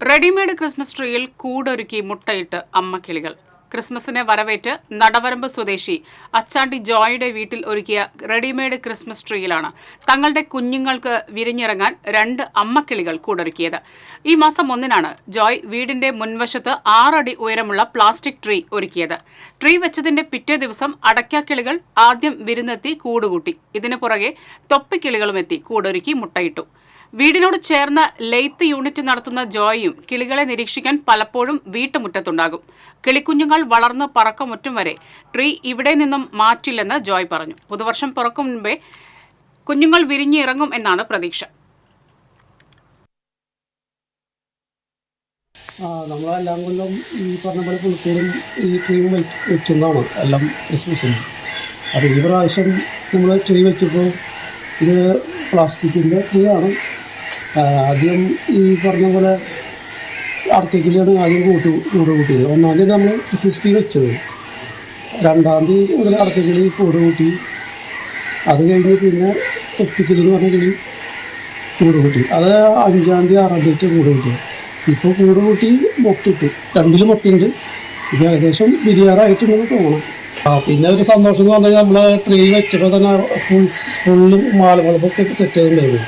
Readymade Christmas ട്രീയിൽ കൂടൊരുക്കി മുട്ടയിട്ട് അമ്മക്കിളികൾ. ക്രിസ്മസിനെ വരവേറ്റ് നടവരമ്പ് സ്വദേശി അച്ചാണ്ടി ജോയുടെ വീട്ടിൽ ഒരുക്കിയ റെഡിമെയ്ഡ് ക്രിസ്മസ് ട്രീയിലാണ് തങ്ങളുടെ കുഞ്ഞുങ്ങൾക്ക് വിരിഞ്ഞിറങ്ങാൻ 2 അമ്മക്കിളികൾ കൂടൊരുക്കിയത്. ഈ മാസം 1-നാണ് ജോയ് വീടിന്റെ മുൻവശത്ത് 6 അടി ഉയരമുള്ള പ്ലാസ്റ്റിക് ട്രീ ഒരുക്കിയത്. ട്രീ വെച്ചതിന്റെ പിറ്റേ ദിവസം അടയ്ക്കാക്കിളികൾ ആദ്യം വിരുന്നെത്തി കൂടുകൂട്ടി. ഇതിനു പുറകെ തൊപ്പിക്കിളികളും എത്തി കൂടൊരുക്കി മുട്ടയിട്ടു. വീടിനോട് ചേർന്ന് ലെയ്ത്ത് യൂണിറ്റ് നടത്തുന്ന ജോയും കിളികളെ നിരീക്ഷിക്കാൻ പലപ്പോഴും വീട്ടുമുറ്റത്തുണ്ടാകും. കിളിക്കുഞ്ഞുങ്ങൾ വളർന്ന് പറക്കമുറ്റും വരെ ട്രീ ഇവിടെ നിന്നും മാറ്റില്ലെന്ന് ജോയ് പറഞ്ഞു. പുതുവർഷം പിറക്കും മുൻപേ കുഞ്ഞുങ്ങൾ വിരിഞ്ഞിറങ്ങും എന്നാണ് പ്രതീക്ഷ. നമ്മളെല്ലാം കൊല്ലം ഈ പറഞ്ഞ പോലെ പുൽക്കൂടും ഈ ട്രീയും വെക്കുന്നതാണ് എല്ലാം ക്രിസ്മസിന്. അപ്പോൾ ഈ പ്രാവശ്യം നമ്മൾ ട്രീ വെച്ചപ്പോൾ ഇത് പ്ലാസ്റ്റിക്കിൻ്റെ ട്രീ ആണ്. ആദ്യം ഈ പറഞ്ഞ പോലെ അടയ്ക്കക്കിളിയാണ് ആദ്യം കൂട് കൂട്ടിയത്. 1-ാം തീയതി നമ്മൾ ക്രിസ്മസ് ട്രീ വെച്ചത്. 2-ാം തീയതി മുതൽ അടയ്ക്കക്കിളി കൂട് കൂട്ടി. അത് കഴിഞ്ഞ് പിന്നെ തൊപ്പിക്കിളി എന്ന് പറഞ്ഞ കിളി കൂട് കൂട്ടി. അത് 5-ാം തീയതി 6-ാം തീയതി കൂട് കൂട്ടി. ഇപ്പോൾ കൂട് കൂട്ടി മുട്ടിട്ടു. 2 മുട്ടുണ്ട്. ഇത് ഏകദേശം ബിരിയാറായിട്ടുണ്ടെന്ന് തോന്നണം. പിന്നെ ഒരു സന്തോഷം എന്ന് പറഞ്ഞാൽ നമ്മൾ ട്രീ വെച്ചപ്പോൾ തന്നെ ഫുള്ള് മാലകളൊക്കെ സെറ്റ് ചെയ്തിട്ടുണ്ടായിരുന്നു.